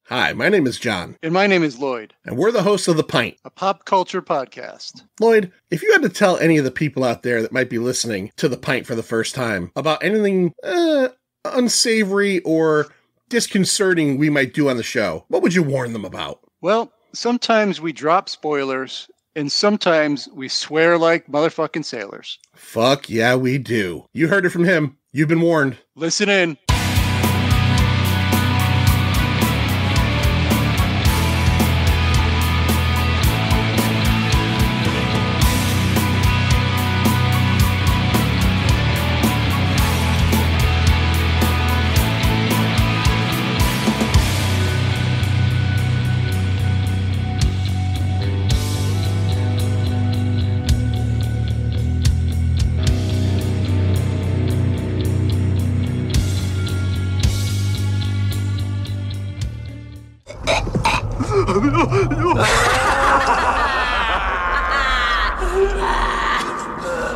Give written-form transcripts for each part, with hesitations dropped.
Hi, my name is John. And my name is Lloyd. And we're the hosts of The Pint, a pop culture podcast. Lloyd, if you had to tell any of the people out there that might be listening to The Pint for the first time about anything unsavory or disconcerting we might do on the show, what would you warn them about? Well, sometimes we drop spoilers, and sometimes we swear like motherfucking sailors. Fuck yeah, we do. You heard it from him. You've been warned. Listen in.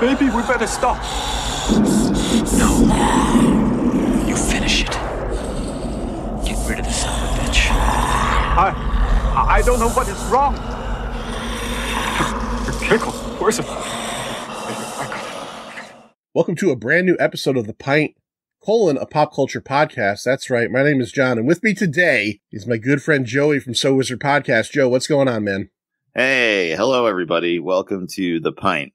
Maybe we better stop. No. You finish it. Get rid of the son of a bitch. I don't know what is wrong. Kickle, where's it? Welcome to a brand new episode of The Pint, a pop culture podcast. That's right. My name is John, and with me today is my good friend Joey from So Wizard Podcast. Joe, what's going on, man? Hey, hello, everybody. Welcome to The Pint,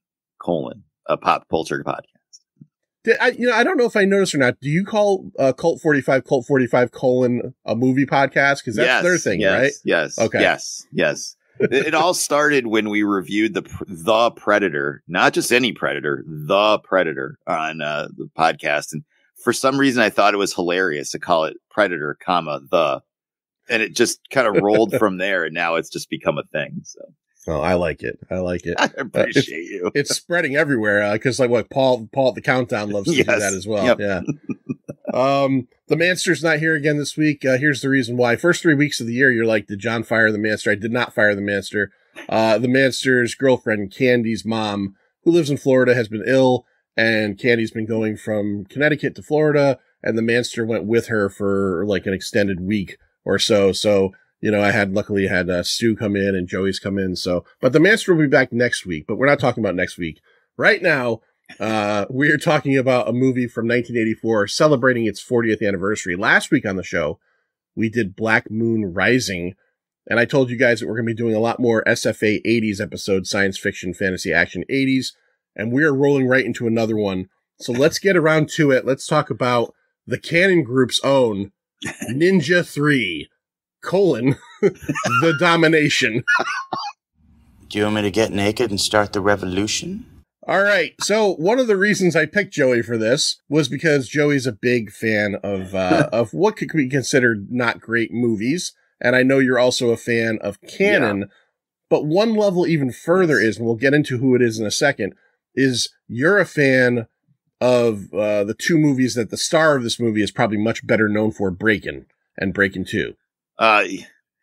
a pop culture podcast. I don't know if I noticed or not. Do you call Cult 45 a movie podcast? Because that's their thing, right? Yes. Okay. Yes. It all started when we reviewed the Predator, not just any Predator, the Predator on the podcast. And for some reason, I thought it was hilarious to call it Predator, the, and it just kind of rolled from there. And now it's just become a thing. So. Oh, I like it. I appreciate you. It's spreading everywhere because, Paul at the Countdown loves to do that as well. Yep. Yeah. The Manster's not here again this week. Here's the reason why. First 3 weeks of the year, you're like, did John fire the Manster? I did not fire the Manster. The Manster's girlfriend, Candy's mom, who lives in Florida, has been ill, and Candy's been going from Connecticut to Florida, and the Manster went with her for like an extended week or so. So, luckily had Stu come in and Joey's come in. So, but the Manster will be back next week, but we're not talking about next week. Right now, we're talking about a movie from 1984 celebrating its 40th anniversary. Last week on the show, we did Black Moon Rising, and I told you guys that we're going to be doing a lot more SFA 80s episodes, science fiction, fantasy, action 80s, and we're rolling right into another one. So let's get around to it. Let's talk about the Canon Group's own Ninja 3. The Domination. Do you want me to get naked and start the revolution? All right. So one of the reasons I picked Joey for this was because Joey's a big fan of what could be considered not great movies. And I know you're also a fan of canon, but one level even further is, and we'll get into who it is in a second, is you're a fan of the two movies that the star of this movie is probably much better known for, Breakin' and Breakin' 2.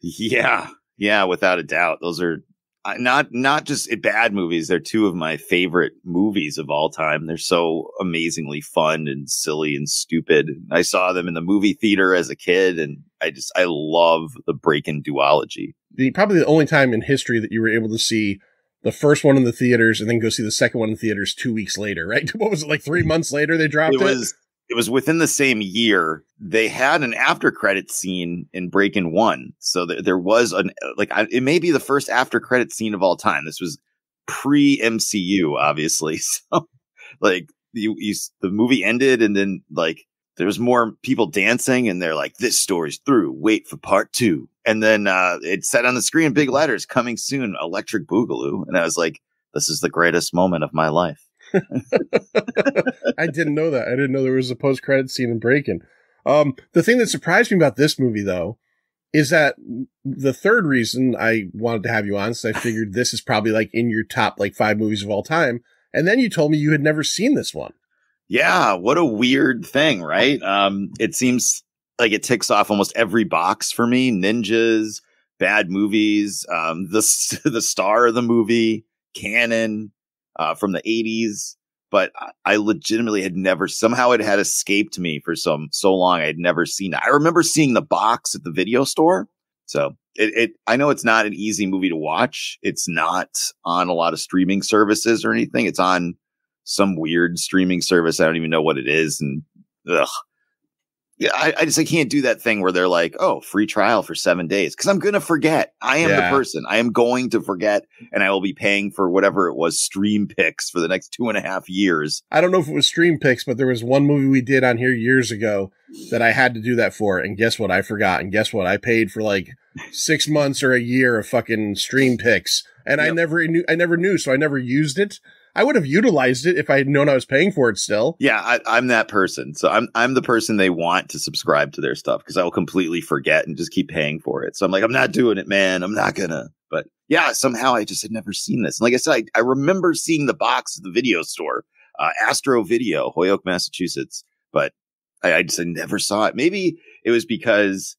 Yeah, without a doubt. Those are not just bad movies. They're two of my favorite movies of all time. They're so amazingly fun and silly and stupid. I saw them in the movie theater as a kid, and I love the Breakin' duology. Probably the only time in history that you were able to see the first one in the theaters and then go see the second one in theaters 2 weeks later, right? What was it, like 3 months later they dropped it? It was within the same year. They had an after credit scene in Breakin' 1. So there was it may be the first after credit scene of all time. This was pre MCU, obviously. So the movie ended, and then there was more people dancing, and they're like, "This story's through. Wait for part 2." And then it said on the screen in big letters, "Coming soon, Electric Boogaloo." And I was like, "This is the greatest moment of my life." I didn't know that. I didn't know there was a post-credit scene in Breakin'. The thing that surprised me about this movie, though, is that the third reason I wanted to have you on, is I figured this is probably in your top 5 movies of all time. And then you told me you had never seen this one. Yeah, what a weird thing, right? It seems like it ticks off almost every box for me. Ninjas, bad movies, the star of the movie, canon from the 80s. But I legitimately had never, somehow it had escaped me for so long. I had never seen it. I remember seeing the box at the video store, So I know it's not an easy movie to watch. It's not on a lot of streaming services or anything. It's on some weird streaming service. I don't even know what it is. And ugh. Yeah, I can't do that thing where they're like, oh, free trial for 7 days. Cause I'm going to forget. I am the person. I am going to forget, and I will be paying for whatever it was, Stream Picks, for the next 2.5 years. I don't know if it was Stream Picks, but there was one movie we did on here years ago that I had to do that for. And guess what? I forgot. And guess what? I paid for like 6 months or a year of fucking Stream Picks. And I never knew. So I never used it. I would have utilized it if I had known I was paying for it still. Yeah, I'm that person. So I'm the person they want to subscribe to their stuff, because I will completely forget and just keep paying for it. So I'm like, I'm not doing it, man. I'm not gonna. But yeah, somehow I just had never seen this. And like I said, I remember seeing the box at the video store, Astro Video, Holyoke, Massachusetts. But I just never saw it. Maybe it was because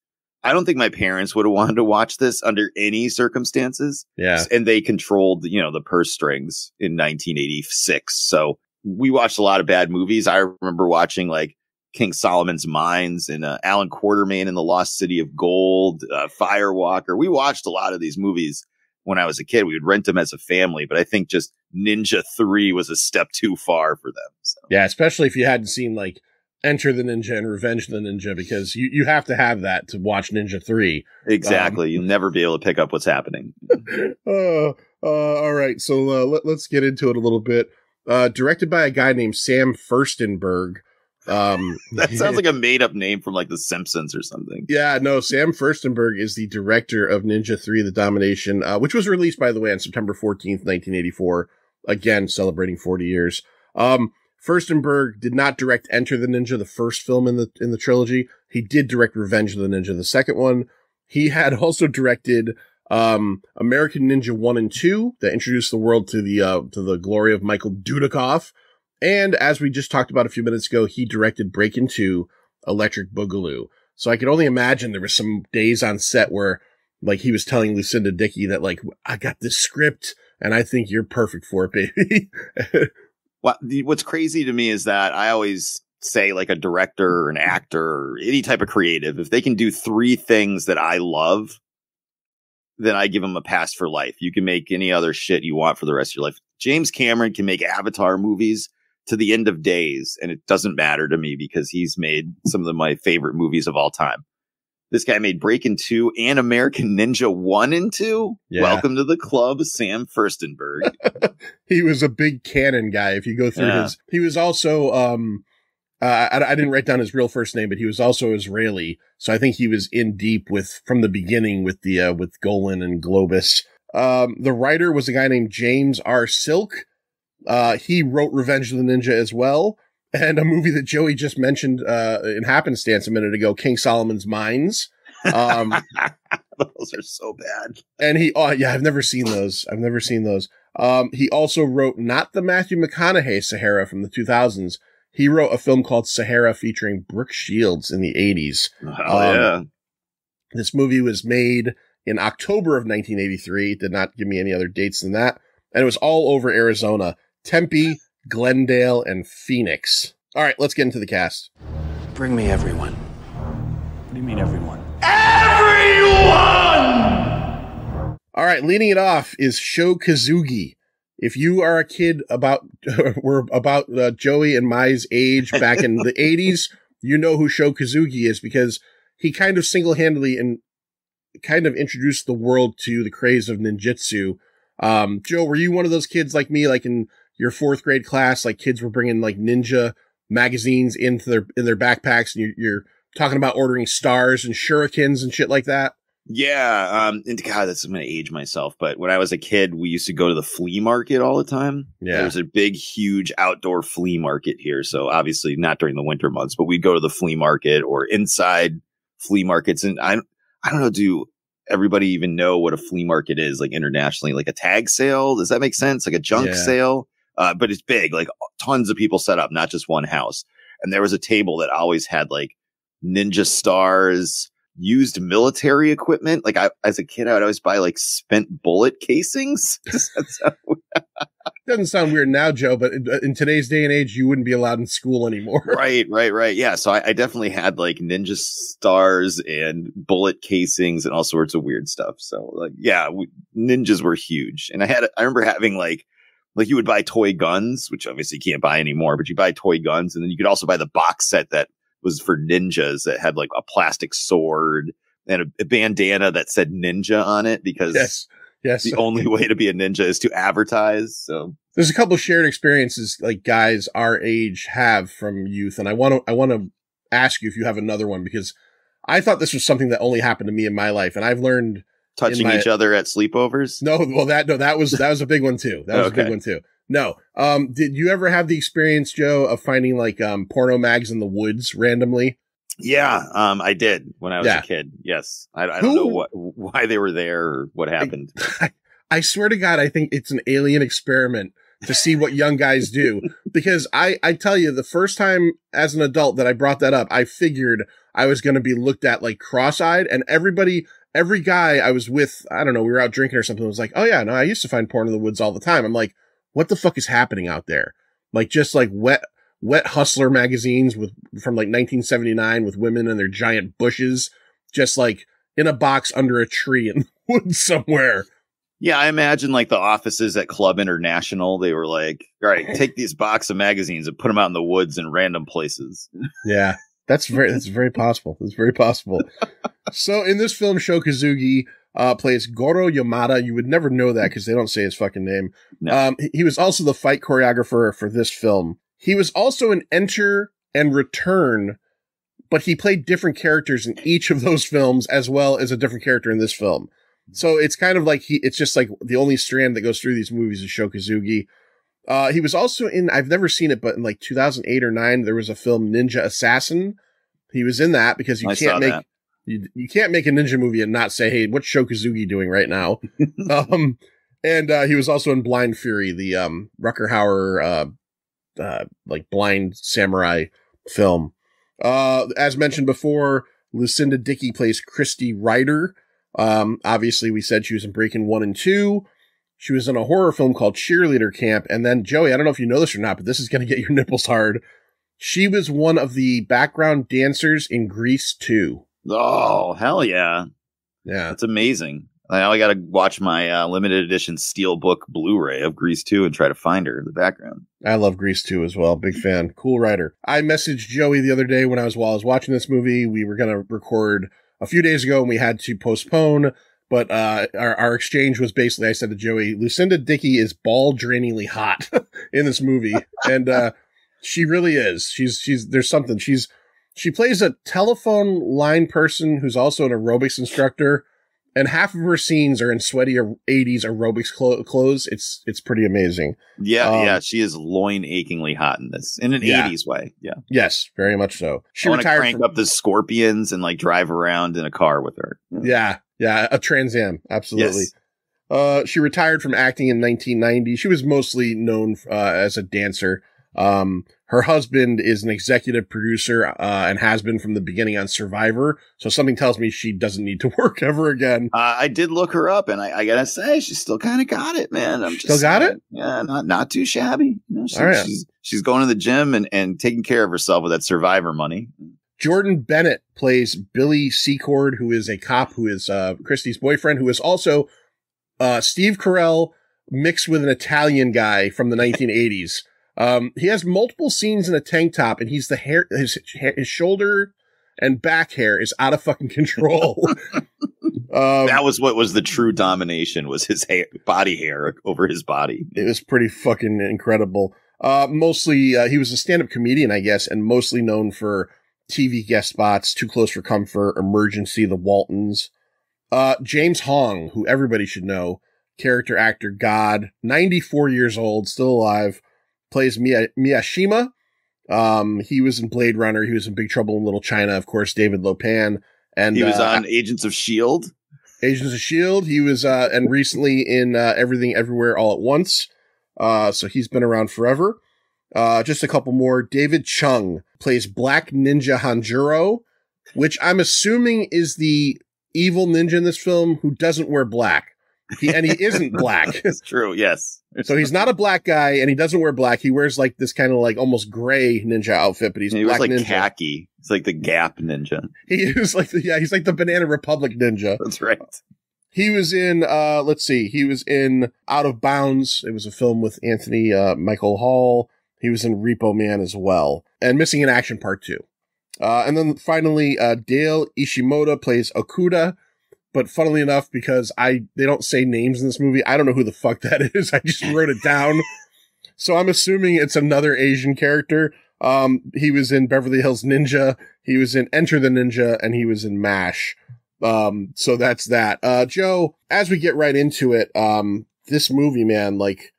I don't think my parents would have wanted to watch this under any circumstances. Yeah. And they controlled, the purse strings in 1986. So we watched a lot of bad movies. I remember watching like King Solomon's Mines and Alan Quartermain and the Lost City of Gold, Firewalker. We watched a lot of these movies when I was a kid. We would rent them as a family, but I think just Ninja 3 was a step too far for them. So. Yeah, especially if you hadn't seen like Enter the Ninja and Revenge of the Ninja, because you have to have that to watch Ninja 3. Exactly. You'll never be able to pick up what's happening. All right. So let's get into it a little bit. Directed by a guy named Sam Furstenberg. That sounds like a made up name from like The Simpsons or something. Yeah, no, Sam Furstenberg is the director of Ninja 3, The Domination, which was released, by the way, on September 14th, 1984. Again, celebrating 40 years. Furstenberg did not direct Enter the Ninja, the first film in the trilogy. He did direct Revenge of the Ninja, the second one. He had also directed American Ninja 1 and 2 that introduced the world to the glory of Michael Dudikoff. And as we just talked about a few minutes ago, he directed Breakin' 2, Electric Boogaloo. So I could only imagine there were some days on set where like he was telling Lucinda Dickey that like, I got this script and I think you're perfect for it, baby. What's crazy to me is that I always say like a director or an actor or any type of creative, if they can do 3 things that I love, then I give them a pass for life. You can make any other shit you want for the rest of your life. James Cameron can make Avatar movies to the end of days, and it doesn't matter to me because he's made some of my favorite movies of all time. This guy made Breakin' 2 and American Ninja 1 and 2. Yeah. Welcome to the club, Sam Furstenberg. He was a big Canon guy. If you go through he was also, I didn't write down his real first name, but he was also Israeli. So I think he was in deep from the beginning with with Golan and Globus. The writer was a guy named James R. Silk. He wrote Revenge of the Ninja as well. And a movie that Joey just mentioned in happenstance a minute ago, King Solomon's Mines. Those are so bad. And I've never seen those. He also wrote not the Matthew McConaughey Sahara from the 2000s. He wrote a film called Sahara featuring Brooke Shields in the 80s. Yeah. This movie was made in October of 1983. It did not give me any other dates than that. And it was all over Arizona, Tempe, Glendale, and Phoenix. All right, let's get into the cast. Bring me everyone. What do you mean everyone? All right, leading it off is Sho Kazugi. If you are a kid about Joey and Mai's age back in the 80s, you know who Sho Kazugi is because he kind of single-handedly and kind of introduced the world to the craze of ninjutsu. Joe, were you one of those kids like me, like in your 4th grade class, like kids were bringing like ninja magazines in their backpacks, and you're talking about ordering stars and shurikens and shit like that? Yeah. And God, I'm going to age myself. But when I was a kid, we used to go to the flea market all the time. Yeah. There's a big, huge outdoor flea market here. So obviously not during the winter months, but we'd go to the flea market or inside flea markets. And I don't know, do everybody even know what a flea market is, like internationally, like a tag sale? Does that make sense? Like a junk sale? But it's big, like tons of people set up, not just one house. And there was a table that always had like ninja stars, used military equipment. Like as a kid, I would always buy like spent bullet casings. doesn't sound weird now, Joe, but in today's day and age, you wouldn't be allowed in school anymore. Right. Yeah. So I definitely had like ninja stars and bullet casings and all sorts of weird stuff. So like, yeah, ninjas were huge. And I remember having like you would buy toy guns, which obviously you can't buy anymore, but you buy toy guns. And then you could also buy the box set that was for ninjas that had like a plastic sword and a bandana that said ninja on it because yes, the only way to be a ninja is to advertise. So there's a couple shared experiences like guys our age have from youth. And I want to ask you if you have another one, because I thought this was something that only happened to me in my life. And I've learned touching each other at sleepovers. That was a big one too. That was a big one too. No. Did you ever have the experience, Joe, of finding like, porno mags in the woods randomly? Yeah. I did when I was a kid. Yes. I don't know why they were there or what happened. I swear to God, I think it's an alien experiment to see what young guys do. Because I tell you, the first time as an adult that I brought that up, I figured I was going to be looked at like cross-eyed, and every guy I was with, I don't know, we were out drinking or something, was like, oh yeah, no, I used to find porn in the woods all the time. I'm like, what the fuck is happening out there? Like, just like wet hustler magazines from like 1979 with women and their giant bushes, just like in a box under a tree in the woods somewhere. Yeah, I imagine like the offices at Club International, they were like, all right, take these box of magazines and put them out in the woods in random places. Yeah, that's very possible. That's very possible. So in this film, Sho Kazugi plays Goro Yamada. You would never know that because they don't say his fucking name. No. He was also the fight choreographer for this film. He was also in Enter and Return, but he played different characters in each of those films as well as a different character in this film. So it's kind of like it's just like the only strand that goes through these movies is Sho Kazugi. He was also in, I've never seen it, but in like 2008 or 9, there was a film Ninja Assassin. He was in that because you can't make a ninja movie and not say, hey, what's Sho Kazugi doing right now? And he was also in Blind Fury, the Rutger Hauer like blind samurai film. As mentioned before, Lucinda Dickey plays Christy Ryder. Obviously we said she was in Breaking 1 and 2. She was in a horror film called Cheerleader Camp. And then Joey, I don't know if you know this or not, but this is going to get your nipples hard. She was one of the background dancers in Grease 2. Oh, hell yeah. Yeah. That's amazing. Now I got to watch my limited edition Steelbook Blu-ray of Grease 2 and try to find her in the background. I love Grease 2 as well. Big fan. Cool writer. I messaged Joey the other day while I was watching this movie. We were going to record a few days ago and we had to postpone, but our exchange was basically, I said to Joey, Lucinda Dickey is ball-drainingly hot in this movie. And she really is. There's something. She plays a telephone line person who's also an aerobics instructor. And half of her scenes are in sweaty 80s aerobics clothes. It's pretty amazing. Yeah, she is loin achingly hot in this, in an 80s way. Yeah. Yes, very much so. She retired crank up the Scorpions and like drive around in a car with her. Yeah, a Trans Am, absolutely. Yes. She retired from acting in 1990. She was mostly known as a dancer. Her husband is an executive producer, and has been from the beginning on Survivor. So something tells me she doesn't need to work ever again. I did look her up, and I gotta say, she's still kind of got it, man. Still got it? Yeah, not too shabby. You know, she's going to the gym and taking care of herself with that Survivor money. Jordan Bennett plays Billy Secord, who is a cop who is Christie's boyfriend, who is also Steve Carell mixed with an Italian guy from the 1980s. He has multiple scenes in a tank top, and he's his shoulder and back hair is out of fucking control. That was what was the true domination, was his body hair over his body. It was pretty fucking incredible. Mostly, he was a stand-up comedian, I guess, and mostly known for TV guest spots, Too Close for Comfort, Emergency, The Waltons. James Hong, who everybody should know, character actor God, 94 years old, still alive. Plays Miyashima. He was in Blade Runner. He was in Big Trouble in Little China. Of course, David Lopan. And he was on Agents of S.H.I.E.L.D. Agents of S.H.I.E.L.D. He was, and recently in Everything Everywhere All at Once. So he's been around forever. Just a couple more. David Chung plays Black Ninja Hanjuro, which I'm assuming is the evil ninja in this film who doesn't wear black. And he isn't black. It's true. Yes. So he's not a black guy, and he doesn't wear black. He wears like this kind of like almost gray ninja outfit, but he's He black was like ninja. khaki. It's like the Gap ninja. He is like he's like the Banana Republic ninja. That's right. He was in let's see, he was in Out of Bounds. It was a film with Anthony Michael Hall. He was in Repo Man as well, and Missing in Action Part 2. And then finally, Dale Ishimoto plays Okuda. But funnily enough, because they don't say names in this movie, I don't know who the fuck that is. I just wrote it down. So I'm assuming it's another Asian character. He was in Beverly Hills Ninja. He was in Enter the Ninja, and he was in MASH. So that's that. Joe, as we get right into it, this movie, man, like,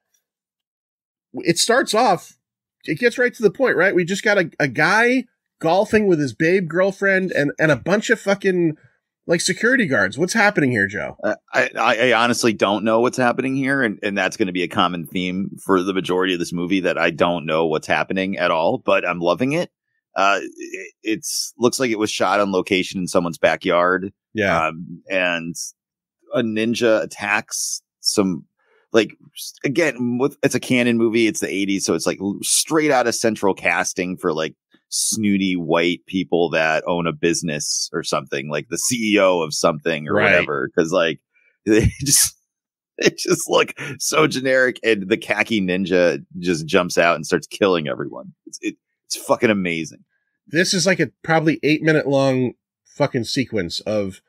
it starts off, it gets right to the point, right? We just got a guy golfing with his babe girlfriend and a bunch of fucking like security guards. What's happening here, Joe? I honestly don't know what's happening here. And that's going to be a common theme for the majority of this movie, that I don't know what's happening at all, but I'm loving it. It's looks like it was shot on location in someone's backyard. Yeah. And a ninja attacks some, like, again, it's a canon movie. It's the 80s. So it's like straight out of central casting for like snooty white people that own a business or something, like the CEO of something or whatever. Cause like they just look so generic, and the khaki ninja just jumps out and starts killing everyone. It's fucking amazing. This is like a probably 8-minute long fucking sequence of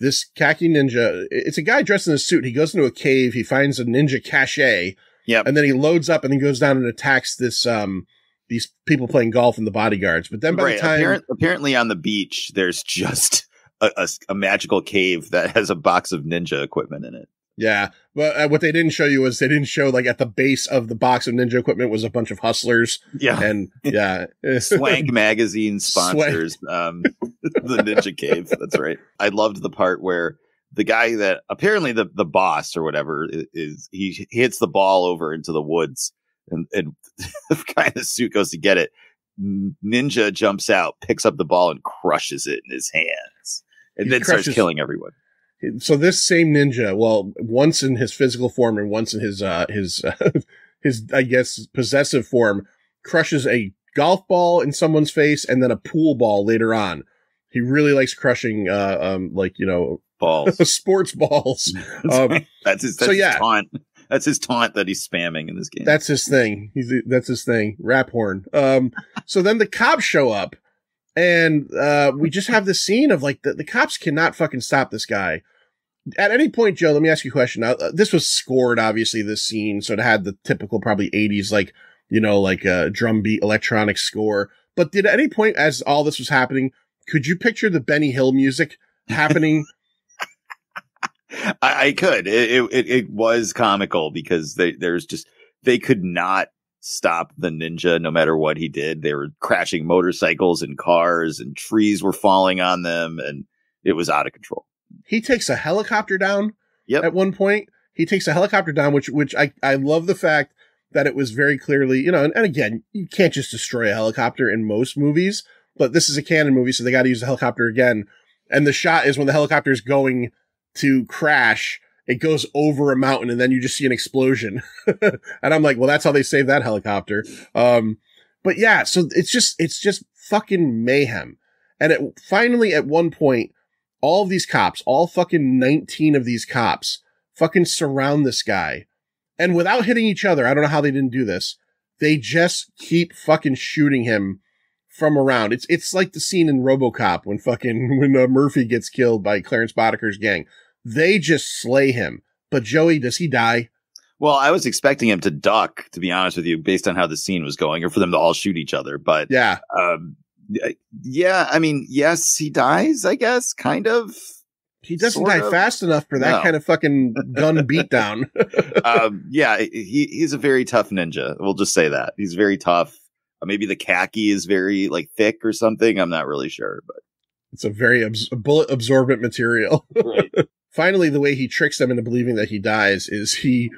this khaki ninja. It's a guy dressed in a suit. He goes into a cave. He finds a ninja cache. Yeah. And then he loads up and then goes down and attacks this, these people playing golf and the bodyguards. But then by the time apparently on the beach, there's just a magical cave that has a box of ninja equipment in it. Yeah. Well, what they didn't show you was they didn't show like at the base of the box of ninja equipment was a bunch of hustlers. Yeah. And yeah. Swank magazine sponsors the ninja cave. That's right. I loved the part where the guy that apparently the boss or whatever is he hits the ball over into the woods, and the guy in the suit goes to get it. Ninja jumps out, picks up the ball, and crushes it in his hands, and then starts killing everyone. So this same ninja, well, once in his physical form and once in his I guess possessive form, crushes a golf ball in someone's face and then a pool ball later on. He really likes crushing balls, sports balls. That's his taunt. That's his taunt that he's spamming in this game. That's his thing. That's his thing. Rap horn. So then the cops show up, and we just have this scene of like the cops cannot fucking stop this guy. At any point, Joe, let me ask you a question. Now, this was scored, obviously, this scene, so it had the typical probably 80s, like, like a drum beat electronic score. But did at any point, as all this was happening, could you picture the Benny Hill music happening? I could. It was comical because they could not stop the ninja no matter what he did. They were crashing motorcycles and cars, and trees were falling on them, and it was out of control. He takes a helicopter down. Yep. At one point. He takes a helicopter down, which I love the fact that it was very clearly, and again, you can't just destroy a helicopter in most movies, but this is a canon movie, so they got to use the helicopter again. And the shot is when the helicopter is going to crash, it goes over a mountain, and then you just see an explosion. And I'm like, well, that's how they saved that helicopter. But yeah, so it's just fucking mayhem. And finally, at one point, all of these cops, all fucking 19 of these cops, fucking surround this guy. And without hitting each other, I don't know how they didn't do this, they just keep fucking shooting him from around. It's like the scene in RoboCop when Murphy gets killed by Clarence Boddicker's gang. They just slay him. But Joey, does he die? Well, I was expecting him to duck, to be honest with you, based on how the scene was going, or for them to all shoot each other. But yeah. Yeah, I mean, yes, he dies, I guess, kind of. He doesn't die fast enough for that kind of fucking gun beatdown. Yeah, he's a very tough ninja. We'll just say that. He's very tough. Maybe the khaki is very like thick or something. I'm not really sure, but it's a very bullet absorbent material. Right. Finally, the way he tricks them into believing that he dies is he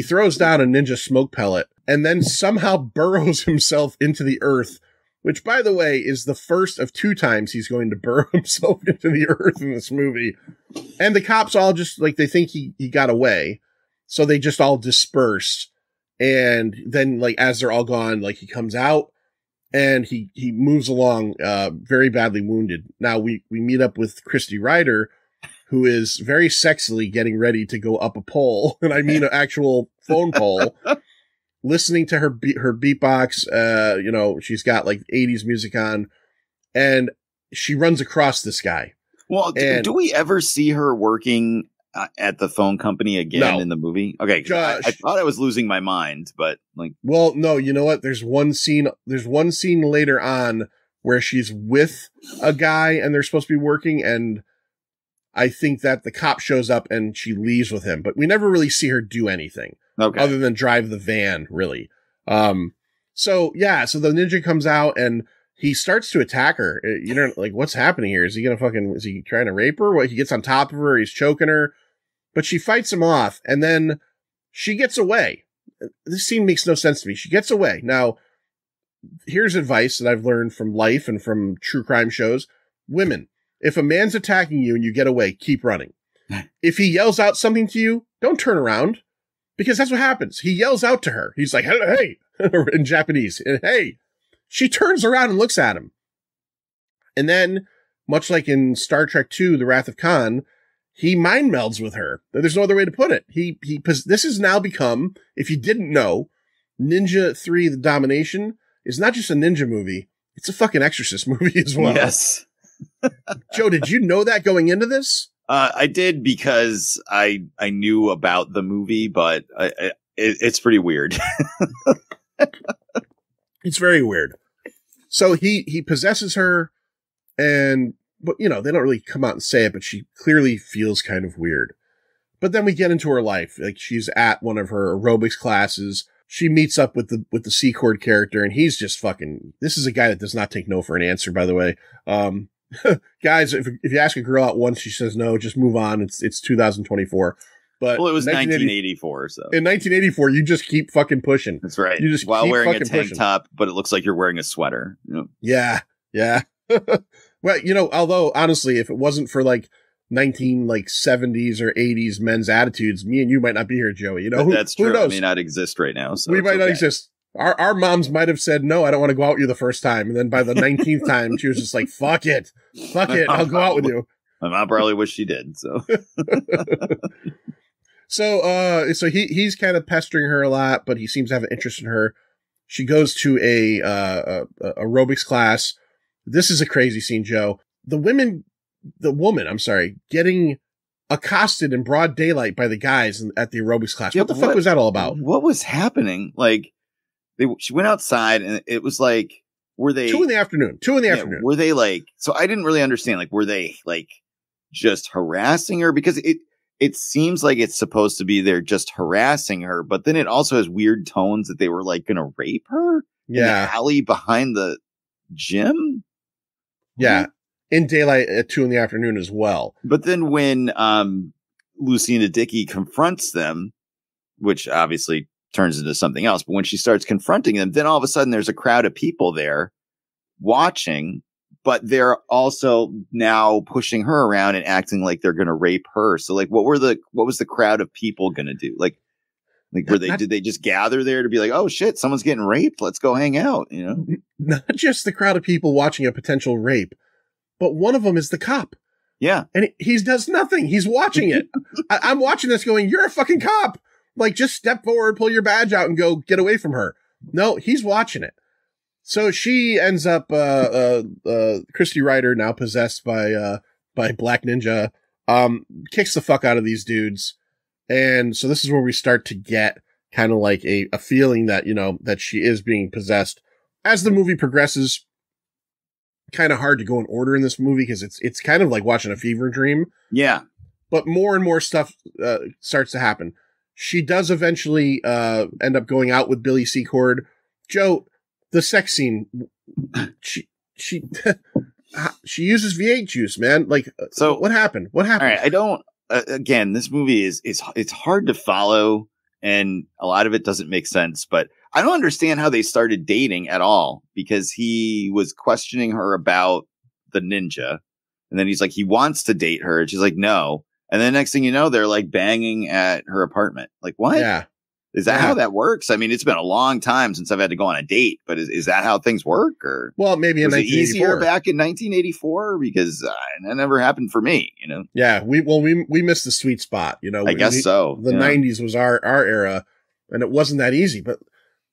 throws down a ninja smoke pellet and then somehow burrows himself into the earth which, by the way, is the first of 2 times he's going to burrow himself into the earth in this movie. And the cops all just, like, they think he got away. So they just all disperse. And then, like, as they're all gone, like, he comes out and he moves along, very badly wounded. Now we meet up with Christy Ryder, who is very sexily getting ready to go up a pole. And I mean an actual phone pole. Listening to her beatbox, she's got like 80s music on, and she runs across this guy. Well, do we ever see her working at the phone company again in the movie? Okay, I thought I was losing my mind, but like, well, no, you know what? There's one scene later on where she's with a guy and they're supposed to be working, and I think that the cop shows up and she leaves with him, but we never really see her do anything. Okay. Other than drive the van, really. So the ninja comes out and he starts to attack her. You know, like, what's happening here? Is he trying to rape her? What, he gets on top of her, he's choking her, but she fights him off and then she gets away. This scene makes no sense to me. She gets away. Now, here's advice that I've learned from life and from true crime shows. Women, if a man's attacking you and you get away, keep running. If he yells out something to you, don't turn around. Because that's what happens. He yells out to her. He's like, hey, in Japanese, hey. She turns around and looks at him. And then, much like in Star Trek II, The Wrath of Khan, he mind melds with her. There's no other way to put it. This has now become, if you didn't know, Ninja 3, The Domination is not just a ninja movie. It's a fucking Exorcist movie as well. Yes. Joe, did you know that going into this? I did, because I knew about the movie, but it's pretty weird. It's very weird. So he possesses her, but they don't really come out and say it, but she clearly feels kind of weird. But then we get into her life. Like, she's at one of her aerobics classes. She meets up with the C-Chord character, and he's just this is a guy that does not take no for an answer, by the way. Guys, if you ask a girl out once, she says no, just move on. It's 2024. But it was 1984. So in 1984, you just keep fucking pushing. That's right. You just while keep wearing a tank pushing. top, but it looks like you're wearing a sweater. Yeah. Well, although honestly, if it wasn't for like 70s or 80s men's attitudes, me and you might not be here, Joey. That's true. Who knows? It may not exist right now. So we might not exist. Our moms might have said, no, I don't want to go out with you the first time. And then by the 19th time, she was just like, fuck it. I'll go out with you. My mom probably wished she did. So, so he's kind of pestering her a lot, but he seems to have an interest in her. She goes to a aerobics class. This is a crazy scene, Joe. The woman, getting accosted in broad daylight by the guys at the aerobics class. What the fuck was that all about? What was happening? Like, she went outside and it was like, were they 2 in the afternoon? Were they like, so I didn't really understand, like, were they like just harassing her? Because it seems like it's supposed to be they're just harassing her, but then it also has weird tones that they were like going to rape her in the alley behind the gym. Yeah. In daylight at 2 in the afternoon as well. But then when Lucina Dickey confronts them, which obviously turns into something else, but when she starts confronting them, then all of a sudden there's a crowd of people there watching, but they're also now pushing her around and acting like they're going to rape her. So like, what was the crowd of people going to do? Like did they just gather there to be like, oh shit, someone's getting raped, let's go hang out, Not just the crowd of people watching a potential rape, but one of them is the cop. Yeah. And he does nothing. He's watching it. I'm watching this going, you're a fucking cop. Like, just step forward, pull your badge out and go get away from her. No, he's watching it. So she ends up, Christy Ryder, now possessed by Black Ninja, kicks the fuck out of these dudes. And so this is where we start to get kind of like a feeling that, that she is being possessed. As the movie progresses, kind of hard to go in order in this movie because it's kind of like watching a fever dream. Yeah. But more and more stuff starts to happen. She does eventually end up going out with Billy C-Chord. Joe, the sex scene, she uses V8 juice, man. Like, so what happened? All right, I don't. Again, this movie is hard to follow, and a lot of it doesn't make sense. But I don't understand how they started dating at all, because he was questioning her about the ninja. And then he's like, he wants to date her. And she's like, no. And then next thing you know, they're like banging at her apartment. Like, what? Yeah. Is that how that works? I mean, it's been a long time since I've had to go on a date, but is that how things work? Or well, maybe in was it 1984. easier back in 1984? Because that never happened for me, you know? Yeah. We missed the sweet spot, you know. I guess so. The 90s was our era, and it wasn't that easy. But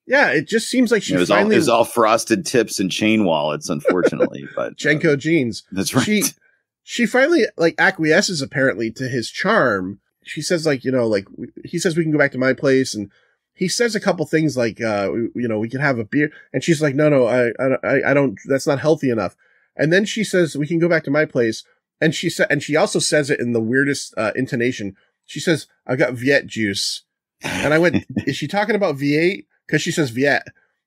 yeah, it just seems like she it was all frosted tips and chain wallets, unfortunately. But Jenko jeans. That's right. She finally like acquiesces apparently to his charm. She says like, you know, like he says we can go back to my place, and he says a couple things like, you know, we can have a beer, and she's like, no, I don't. That's not healthy enough. And then she says we can go back to my place, and she also says it in the weirdest intonation. She says, "I got Viet juice," and I went, "Is she talking about V8?" Because she says Viet.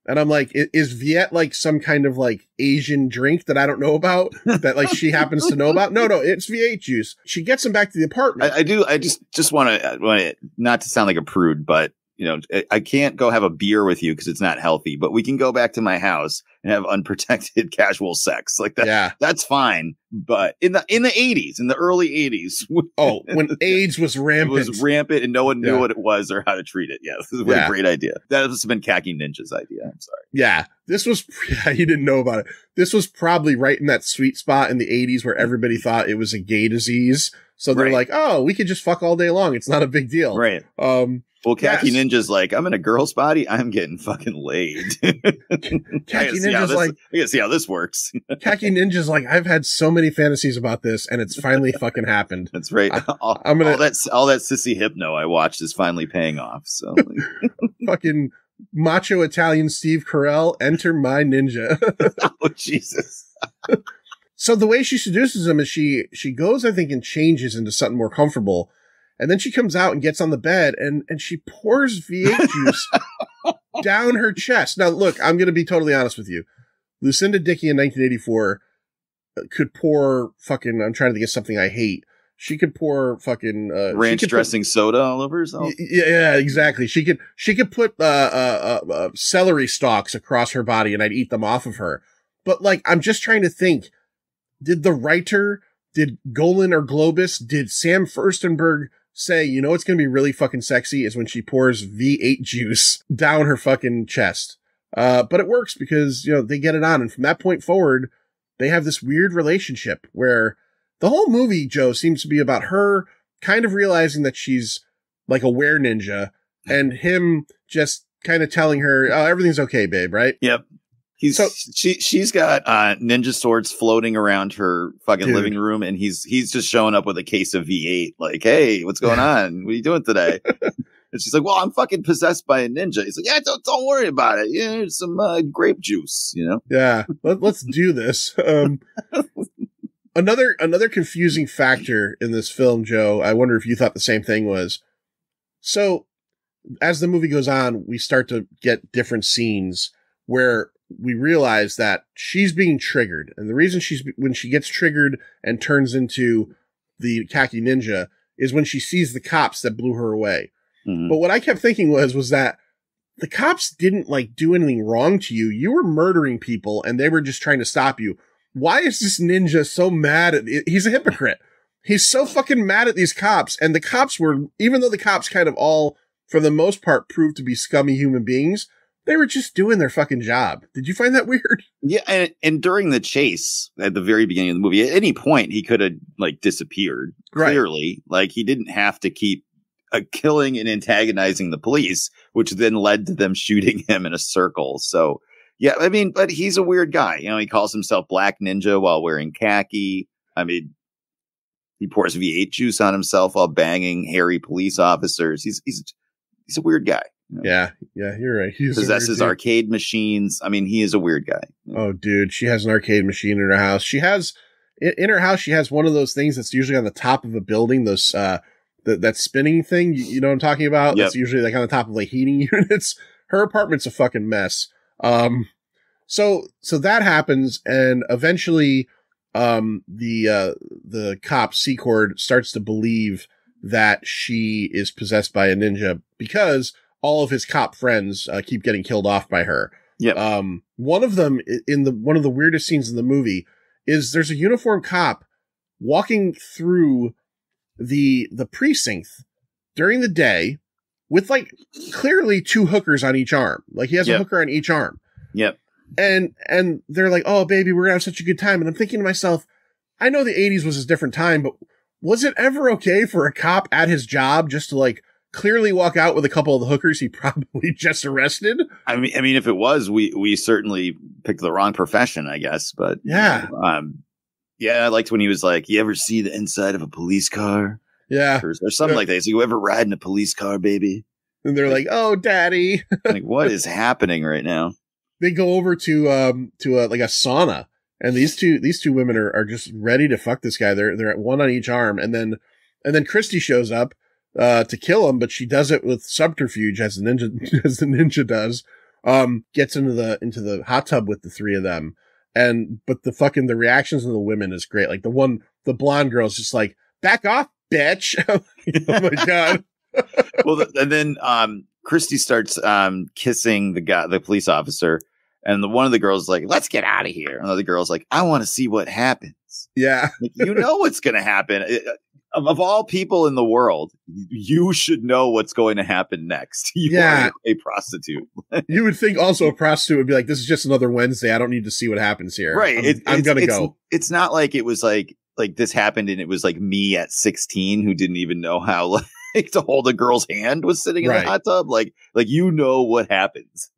And I'm like, is Viet like some kind of like Asian drink that I don't know about that like she happens to know about? No, it's V8 juice. She gets him back to the apartment. I just want to not to sound like a prude, but you know, I can't go have a beer with you because it's not healthy, but we can go back to my house and have unprotected casual sex like that. Yeah. That's fine. But in the 80s, in the early 80s, when AIDS was rampant, and no one knew what it was or how to treat it. Yeah. This is a great idea. That must have been Khaki Ninja's idea. I'm sorry. Yeah. He didn't know about it. This was probably right in that sweet spot in the 80s where everybody thought it was a gay disease. So they're like, oh, we could just fuck all day long. It's not a big deal. Right. Well, Khaki Ninja's like, I'm in a girl's body. I'm getting fucking laid. Khaki Ninja's like, I gotta see how this works. Khaki Ninja's like, I've had so many fantasies about this, and it's finally fucking happened. That's right. All that sissy hypno I watched is finally paying off. So fucking macho Italian Steve Carell, enter my ninja. Oh Jesus. So the way she seduces him is she goes, I think, and changes into something more comfortable. And then she comes out and gets on the bed and she pours V8 juice down her chest. Now, look, I'm going to be totally honest with you. Lucinda Dickey in 1984 could pour fucking, I'm trying to think of something I hate. She could pour fucking ranch dressing soda all over herself. Yeah, exactly. She could put celery stalks across her body and I'd eat them off of her. But like, I'm just trying to think, did the writer, did Golan or Globus, did Sam Furstenberg say, you know, it's going to be really fucking sexy is when she pours V8 juice down her fucking chest. But it works because, you know, they get it on. And from that point forward, they have this weird relationship where the whole movie, Joe, seems to be about her kind of realizing that she's like a were ninja and him just kind of telling her, oh, everything's okay, babe. Right. Yep. She's got ninja swords floating around her fucking living room, and he's just showing up with a case of V8. Like, hey, what's going on? What are you doing today? And she's like, well, I'm fucking possessed by a ninja. He's like, yeah, don't worry about it. Yeah, some grape juice, you know? Yeah, let's do this. Another confusing factor in this film, Joe, I wonder if you thought the same thing was, so as the movie goes on, we start to get different scenes where we realize that she's being triggered. And the reason when she gets triggered and turns into the Khaki Ninja is when she sees the cops that blew her away. Mm-hmm. But what I kept thinking was that the cops didn't like do anything wrong to you. You were murdering people and they were just trying to stop you. Why is this ninja so mad at it? He's a hypocrite. He's so fucking mad at these cops. And the cops were, even though the cops kind of all, for the most part, proved to be scummy human beings, they were just doing their fucking job. Did you find that weird? Yeah, and during the chase at the very beginning of the movie, at any point he could have like disappeared. Clearly, like he didn't have to keep killing and antagonizing the police, which then led to them shooting him in a circle. So yeah, I mean, but he's a weird guy. You know, he calls himself Black Ninja while wearing khaki. I mean, he pours V8 juice on himself while banging hairy police officers. He's a weird guy. You know? Yeah, you're right. He possesses arcade machines. I mean, he is a weird guy. Oh, dude, she has an arcade machine in her house. She has in her house. She has one of those things that's usually on the top of a building. Those that spinning thing. You know what I'm talking about? Yep. That's usually like on the top of like heating units. Her apartment's a fucking mess. So that happens, and eventually, the cop Secord starts to believe that she is possessed by a ninja because all of his cop friends keep getting killed off by her. Yeah. One of them one of the weirdest scenes in the movie is there's a uniformed cop walking through the precinct during the day with like clearly 2 hookers on each arm. Like he has a hooker on each arm. Yep. And they're like, oh baby, we're gonna have such a good time. And I'm thinking to myself, I know the 80s was a different time, but was it ever okay for a cop at his job just to like clearly walk out with a couple of the hookers he probably just arrested? I mean, if it was, we certainly picked the wrong profession, I guess. But yeah. I liked when he was like, you ever see the inside of a police car? Yeah. Or something like that. He's like, you ever ride in a police car, baby? And they're like, oh, daddy. Like, what is happening right now? They go over to like a sauna, and these two women are just ready to fuck this guy. They're at one on each arm, and then Christy shows up to kill him, but she does it with subterfuge as the ninja does. Gets into the hot tub with the 3 of them. But the reactions of the women is great. Like the blonde girl's just like, back off, bitch. Oh my God. Well, and then, Christy starts, kissing the police officer, and one of the girls is like, let's get out of here. And the other girl's like, I want to see what happens. Yeah. Like, you know what's going to happen. Of all people in the world, you should know what's going to happen next. You are a prostitute. You would think also a prostitute would be like, this is just another Wednesday. I don't need to see what happens here. Right. I'm going to go. It's not like it was like this happened and it was like me at 16 who didn't even know how like to hold a girl's hand was sitting in the hot tub. Like you know what happens.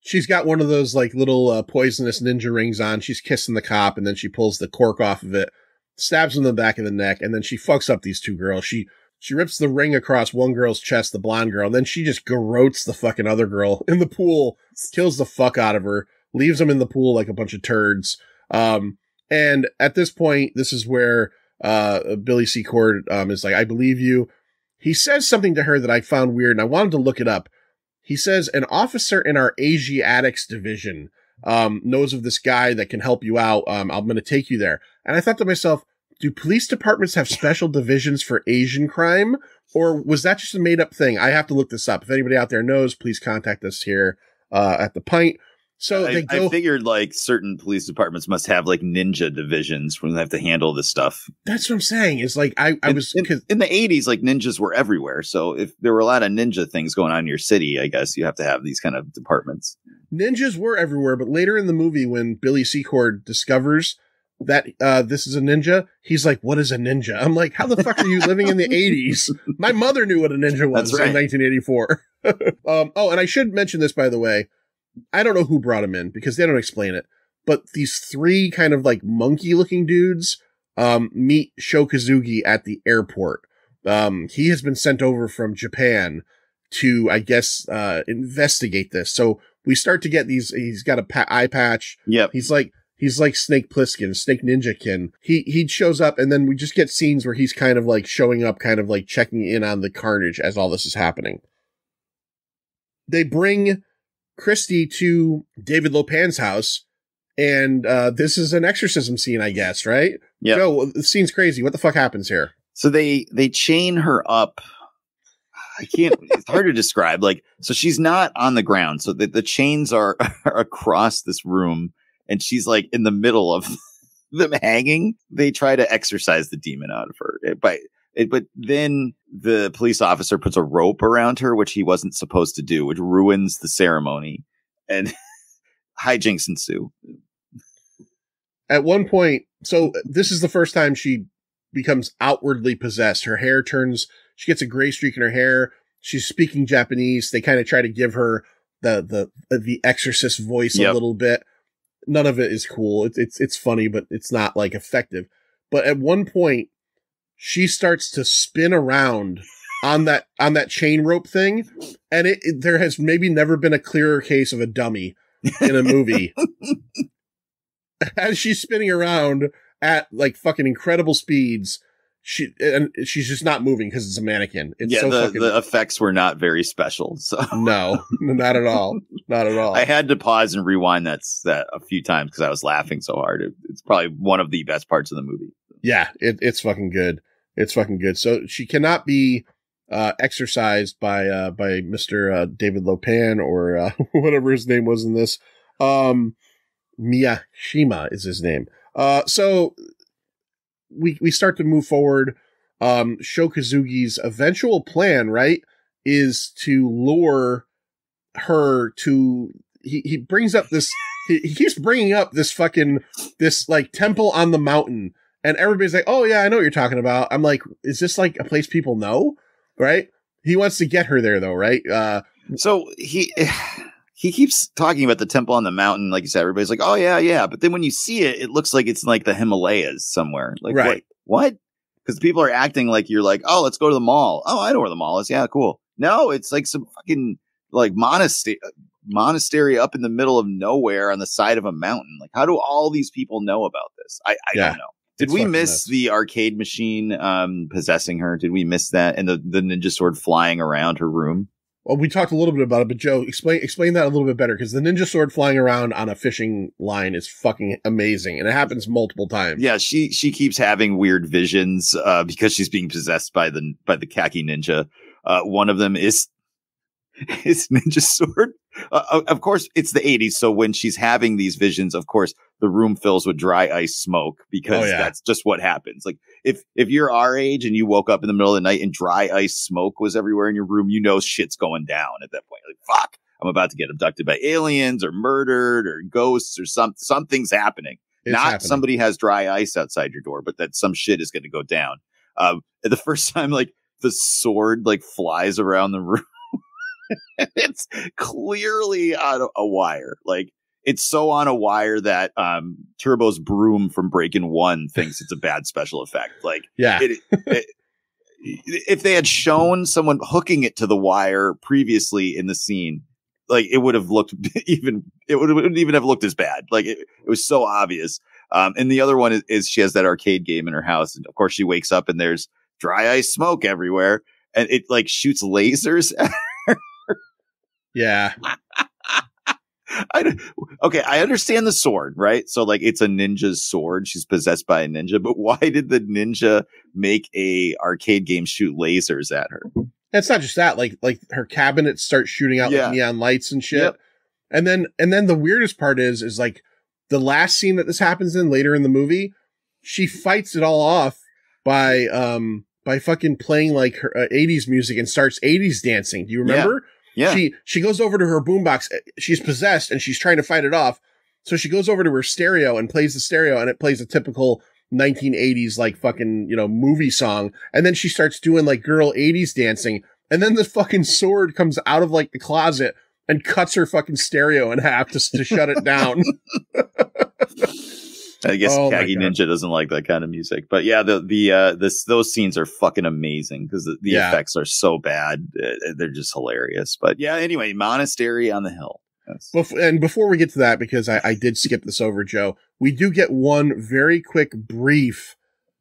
She's got one of those like little poisonous ninja rings on. She's kissing the cop, and then she pulls the cork off of it, stabs him in the back of the neck, and then she fucks up these 2 girls. She rips the ring across one girl's chest, the blonde girl, and then she just garrotes the fucking other girl in the pool, kills the fuck out of her, leaves them in the pool like a bunch of turds. And at this point, this is where Billy C. Cord is like, I believe you. He says something to her that I found weird, and I wanted to look it up. He says, an officer in our Asiatics division knows of this guy that can help you out. I'm going to take you there. And I thought to myself, do police departments have special divisions for Asian crime? Or was that just a made up thing? I have to look this up. If anybody out there knows, please contact us here at The Pint. So I figured like certain police departments must have like ninja divisions when they have to handle this stuff. That's what I'm saying. It's like I was in the 80s, like ninjas were everywhere. So if there were a lot of ninja things going on in your city, I guess you have to have these kind of departments. Ninjas were everywhere, but later in the movie, when Billy Secord discovers that this is a ninja, he's like, "What is a ninja?" I'm like, "How the fuck are you living in the 80s?" My mother knew what a ninja was in 1984. And I should mention this, by the way. I don't know who brought him in because they don't explain it, but these 3 kind of like monkey looking dudes, meet Sho Kazugi at the airport. He has been sent over from Japan to, I guess, investigate this. So we start to get he's got a eye patch. Yep. He's like Snake Plissken, Snake Ninjakin. He shows up, and then we just get scenes where he's kind of like showing up, kind of like checking in on the carnage as all this is happening. They bring Christy to David Lopan's house, and this is an exorcism scene, I guess, right? Yeah. Joe, the scene's crazy. What the fuck happens here? So they chain her up. It's hard to describe. Like, so she's not on the ground. So the chains are across this room, and she's like in the middle of them hanging. They try to exorcise the demon out of her. But then the police officer puts a rope around her, which he wasn't supposed to do, which ruins the ceremony, and hijinks ensue. At one point, so this is the first time she becomes outwardly possessed. Her hair turns, she gets a gray streak in her hair. She's speaking Japanese. They kind of try to give her the exorcist voice a little bit. None of it is cool. It's funny, but it's not like effective. But at one point, she starts to spin around on that chain rope thing, and there has maybe never been a clearer case of a dummy in a movie. As she's spinning around at like fucking incredible speeds, she's just not moving because it's a mannequin. The effects were not very special. So no, not at all, not at all. I had to pause and rewind that a few times because I was laughing so hard. It's probably one of the best parts of the movie. Yeah, it's fucking good. It's fucking good. So she cannot be exorcised by Mr. David Lopan or whatever his name was in this. Miyashima is his name. So we start to move forward. Sho Kazugi's eventual plan, right, is to lure her to, he brings up this, he keeps bringing up this like temple on the mountain, and everybody's like, oh yeah, I know what you're talking about. I'm like, is this like a place people know? Right? He wants to get her there though, right? So he keeps talking about the temple on the mountain. Like you said, everybody's like, oh yeah. But then when you see it, it looks like it's in like the Himalayas somewhere. Like, right. What? Because people are acting like you're like, oh, let's go to the mall. Oh, I know where the mall is. Yeah, cool. No, it's like some fucking like monastery up in the middle of nowhere on the side of a mountain. Like, how do all these people know about this? I don't know. Did we miss nuts. The arcade machine possessing her? Did we miss that? And the ninja sword flying around her room? Well, we talked a little bit about it, but Joe, explain that a little bit better, because the ninja sword flying around on a fishing line is fucking amazing, and it happens multiple times. Yeah, she keeps having weird visions because she's being possessed by the Khaki ninja. One of them is his ninja sword. Of course, it's the 80s, so when she's having these visions, of course, the room fills with dry ice smoke, because that's just what happens. Like, if you're our age and you woke up in the middle of the night and dry ice smoke was everywhere in your room, you know shit's going down at that point. Like, fuck, I'm about to get abducted by aliens or murdered or ghosts or something's happening. Somebody has dry ice outside your door, but that some shit is going to go down. The first time, like, the sword like flies around the room. It's clearly on a wire. Like, it's so on a wire that Turbo's broom from Breaking 1 thinks it's a bad special effect. Like, yeah. If they had shown someone hooking it to the wire previously in the scene, like, it would have looked it wouldn't even have looked as bad. Like, it was so obvious. And the other one is she has that arcade game in her house, and of course she wakes up and there's dry ice smoke everywhere, and it like shoots lasers at her. Yeah. I understand the sword, right? So, like, it's a ninja's sword. She's possessed by a ninja, but why did the ninja make a arcade game shoot lasers at her? It's not just that, like her cabinet starts shooting out like neon lights and shit. Yep. And then the weirdest part is like the last scene that this happens in later in the movie, she fights it all off by fucking playing like her 80s music and starts 80s dancing. Do you remember? Yeah. She goes over to her boombox. She's possessed and she's trying to fight it off. So she goes over to her stereo and plays the stereo, and it plays a typical 1980s like fucking, movie song. And then she starts doing like girl 80s dancing. And then the fucking sword comes out of like the closet and cuts her fucking stereo in half to shut it down. I guess Khaki Ninja doesn't like that kind of music, but yeah, those scenes are fucking amazing because the effects are so bad. They're just hilarious. But yeah, anyway, Monastery on the Hill. Yes. And before we get to that, because I did skip this over, Joe, we do get one very quick, brief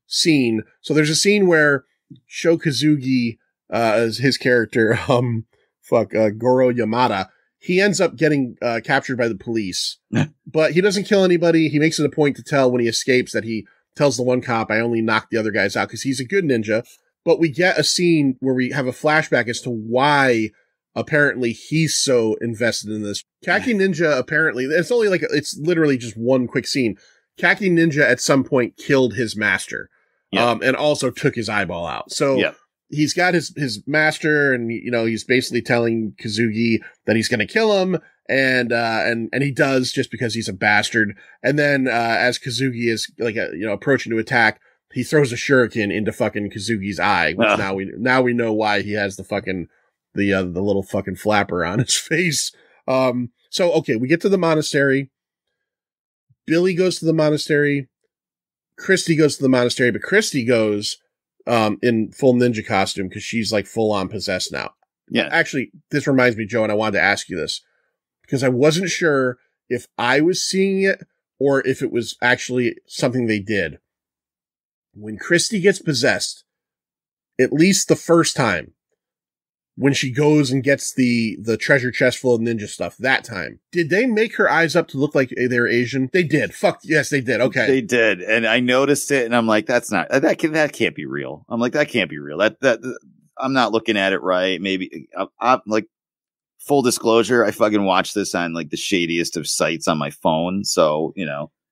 scene. So there's a scene where Sho Kazugi, as his character, Goro Yamada, he ends up getting captured by the police, but he doesn't kill anybody. He makes it a point to tell when he escapes that he tells the one cop, I only knocked the other guys out, because he's a good ninja. But we get a scene where we have a flashback as to why apparently he's so invested in this. Khaki Ninja, apparently, it's literally just one quick scene. Khaki Ninja at some point killed his master, and also took his eyeball out. So he's got his master, and he's basically telling Kazugi that he's going to kill him, and he does, just because he's a bastard. And then as Kazugi is approaching to attack, he throws a shuriken into fucking Kazugi's eye, which now we know why he has the fucking the little fucking flapper on his face. So okay, we get to the monastery. Billy goes to the monastery. Christy goes to the monastery, but Christy goes in full ninja costume because she's like full on possessed now. Yeah. Actually, this reminds me, Joe, and I wanted to ask you this because I wasn't sure if I was seeing it or if it was actually something they did. When Christy gets possessed, at least the first time, when she goes and gets the treasure chest full of ninja stuff, that time, did they make her eyes up to look like they're Asian? They did. Fuck yes, they did. Okay, they did, and I noticed it, and I'm like, that can't be real. I'm like, that can't be real. That I'm not looking at it right. Maybe I'm like, full disclosure, I fucking watch this on like the shadiest of sites on my phone. So,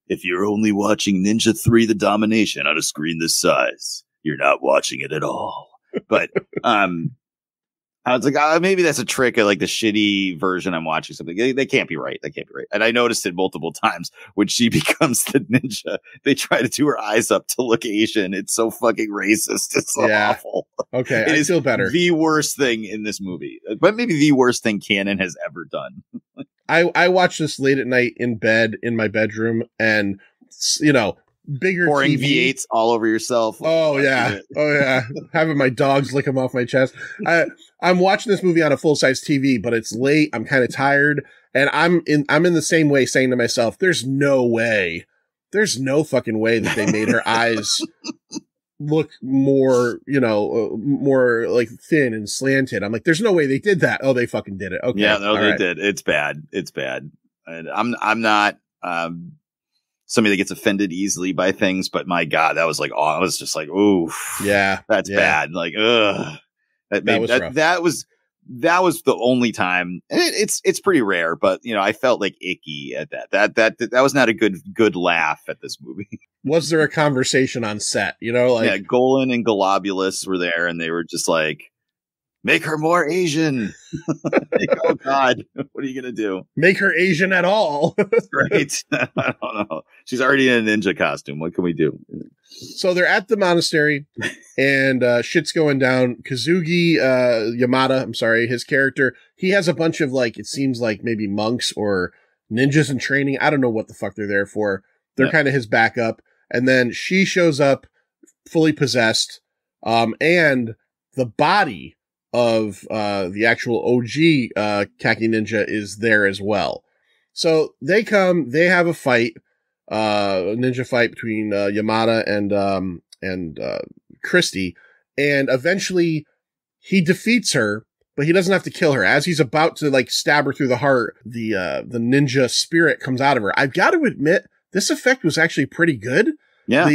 if you're only watching Ninja 3 The Domination on a screen this size, you're not watching it at all. But I was like, maybe that's a trick of like the shitty version I'm watching something. They can't be right. They can't be right. And I noticed it multiple times when she becomes the ninja. They try to do her eyes up to look Asian. It's so fucking racist. It's so awful. Okay, I feel better. The worst thing in this movie, but maybe the worst thing Canon has ever done. I watched this late at night in bed in my bedroom, and bigger pouring TV. V8s all over yourself. Oh yeah. Having my dogs lick them off my chest. I'm watching this movie on a full size TV, but it's late. I'm kind of tired, and I'm in the same way, saying to myself, "There's no fucking way that they made her eyes look more, more like thin and slanted." I'm like, "There's no way they did that." Oh, they fucking did it. Okay, yeah, no, they right. did. It's bad. It's bad. And I'm not somebody that gets offended easily by things, but my God, that was like, I was just like, ooh, yeah, that's bad. Like, ugh, that was the only time. And it's pretty rare, but I felt like icky at that. That was not a good laugh at this movie. Was there a conversation on set? Yeah, Golan and Globulus were there, and they were just like, make her more Asian. Like, oh God, what are you gonna do? Make her Asian at all? Right? I don't know. She's already in a ninja costume. What can we do? So they're at the monastery, and shit's going down. Kazugi Yamada, I'm sorry, his character, he has a bunch of it seems like maybe monks or ninjas in training. I don't know what the fuck they're there for. They're kind of his backup, and then she shows up fully possessed, and the body of the actual OG Khaki Ninja is there as well. So they have a fight, a ninja fight between Yamada and Christy, and eventually he defeats her, but he doesn't have to kill her. As he's about to stab her through the heart, the ninja spirit comes out of her. I've got to admit, this effect was actually pretty good. Yeah.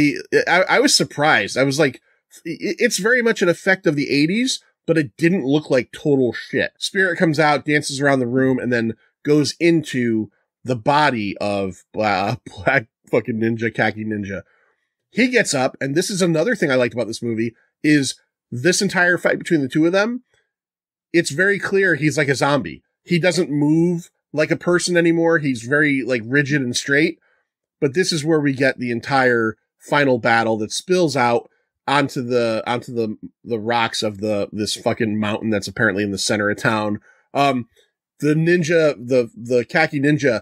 I was surprised. I was like, it's very much an effect of the 80s, but it didn't look like total shit. Spirit comes out, dances around the room, and then goes into the body of black fucking ninja, Khaki Ninja. He gets up, and this is another thing I liked about this movie, is this entire fight between the two of them, it's very clear he's like a zombie. He doesn't move like a person anymore. He's very rigid and straight. But this is where we get the entire final battle that spills out onto the rocks of this fucking mountain that's apparently in the center of town. The ninja, the Khaki Ninja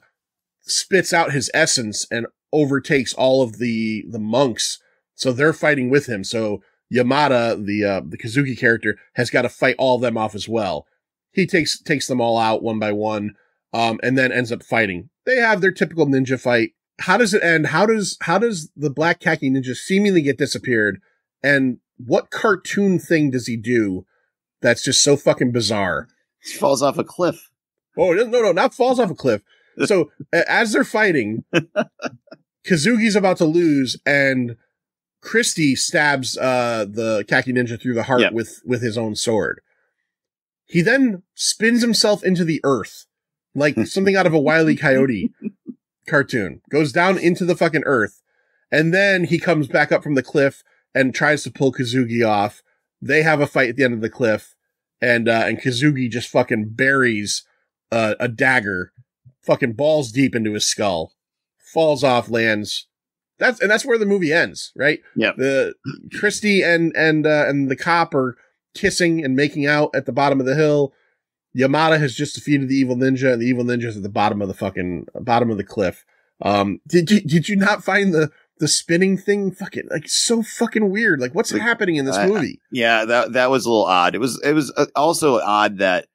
spits out his essence and overtakes all of the monks. So they're fighting with him. So Yamada, the Kazuki character, has got to fight all of them off as well. He takes them all out one by one, and then ends up fighting. They have their typical ninja fight. How does it end? How does the black Khaki Ninja seemingly get disappeared? And what cartoon thing does he do that's just so fucking bizarre? He falls off a cliff. Oh, no, not falls off a cliff. So as they're fighting, Kazuki's about to lose, and Christy stabs the Khaki Ninja through the heart with his own sword. He then spins himself into the earth, like something out of a Wile E. Coyote cartoon. Goes down into the fucking earth, and then he comes back up from the cliff and tries to pull Kazugi off. They have a fight at the end of the cliff, and Kazugi just fucking buries a dagger, fucking balls deep into his skull, falls off, lands. That's where the movie ends, right? Yeah. The Christy and the cop are kissing and making out at the bottom of the hill. Yamada has just defeated the evil ninja, and the evil ninja's at the bottom of the cliff. Did you not find the spinning thing fucking so fucking weird? What's happening in this movie? Yeah, that was a little odd. It was also odd that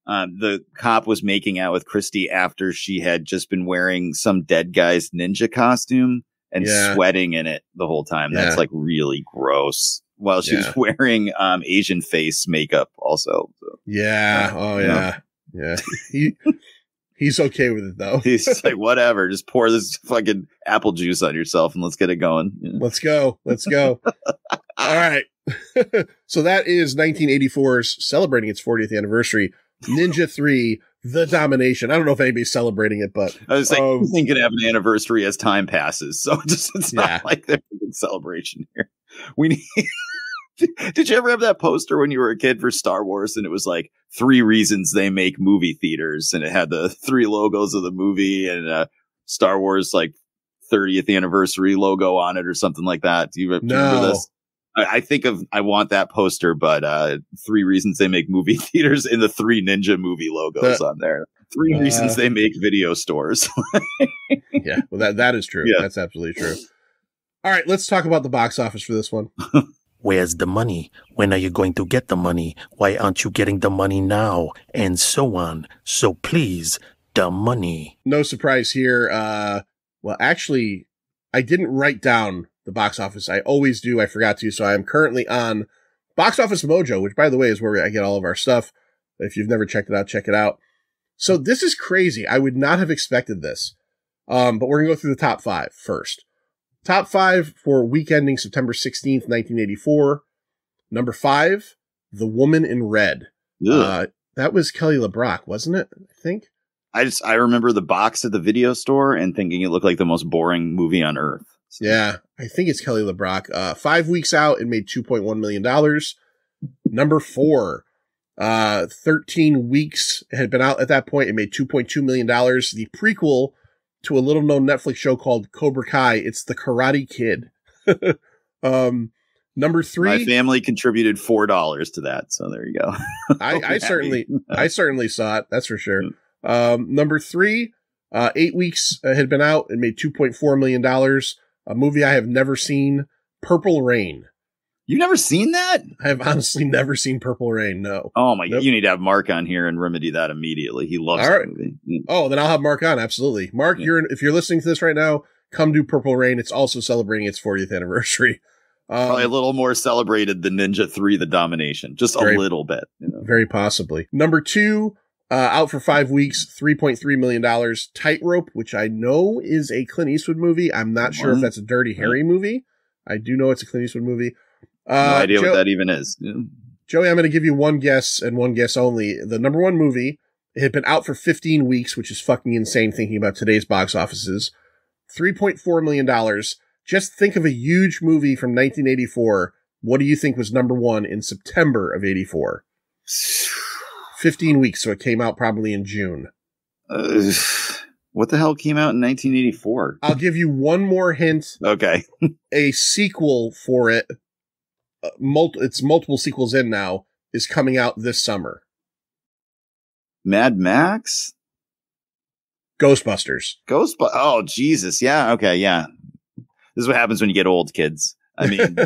the cop was making out with Christy after she had just been wearing some dead guy's ninja costume and sweating in it the whole time. That's really gross. While she was wearing Asian face makeup also. So. Yeah. Yeah. He's okay with it though. He's just like, whatever, just pour this fucking apple juice on yourself and let's get it going. Yeah. Let's go. All right. So that is 1984's celebrating its 40th anniversary. Ninja 3, The Domination. I don't know if anybody's celebrating it, but I was saying, you think it have an anniversary as time passes. So it's not like there's a big celebration here. We need. Did you ever have that poster when you were a kid for Star Wars? And it was like 3 reasons they make movie theaters. And it had the 3 logos of the movie and Star Wars like 30th anniversary logo on it or something like that. Do you remember this? I want that poster, but 3 reasons they make movie theaters and the 3 ninja movie logos on there. 3 reasons they make video stores. Yeah, well, that is true. Yeah. That's absolutely true. All right, let's talk about the box office for this one. Where's the money? When are you going to get the money? Why aren't you getting the money now? And so on. So please, the money. No surprise here. Well, actually, I didn't write down the box office. I always do. I forgot to. So I am currently on Box Office Mojo, which, by the way, is where I get all of our stuff. If you've never checked it out, check it out. So this is crazy. I would not have expected this. But we're going to go through the top 5 first. Top 5 for week ending September 16th, 1984. Number 5, The Woman in Red. That was Kelly LeBrock, wasn't it? I think. I remember the box at the video store and thinking it looked like the most boring movie on earth. So. Yeah, I think it's Kelly LeBrock. 5 weeks out, it made $2.1 million. Number 4, 13 weeks it had been out at that point. It made $2.2 million. The prequel to a little known Netflix show called Cobra Kai. It's The Karate Kid. Number 3. My family contributed $4 to that. So there you go. I certainly saw it. That's for sure. Number 3, 8 weeks had been out and made $2.4 million. A movie I have never seen, Purple Rain. You've never seen that? I have honestly never seen Purple Rain. No. Oh my God. You need to have Mark on here and remedy that immediately. He loves that movie. Oh, then I'll have Mark on. Absolutely. Mark, if you're listening to this right now, come do Purple Rain. It's also celebrating its 40th anniversary. Probably a little more celebrated than Ninja 3, The Domination. Just a little bit. You know? Very possibly. Number 2, out for 5 weeks, $3.3 million. Tightrope, which I know is a Clint Eastwood movie. I'm not sure if that's a Dirty Harry movie. I do know it's a Clint Eastwood movie. No idea what that even is. Yeah. Joey, I'm going to give you one guess and one guess only. The number 1 movie, it had been out for 15 weeks, which is fucking insane thinking about today's box offices. $3.4 million. Just think of a huge movie from 1984. What do you think was number 1 in September of 84? 15 weeks, so it came out probably in June. What the hell came out in 1984? I'll give you one more hint. Okay. A sequel for it, it's multiple sequels in now, is coming out this summer. Mad Max? Ghostbusters. Oh, Jesus. Yeah. Okay. Yeah. This is what happens when you get old, kids. I mean,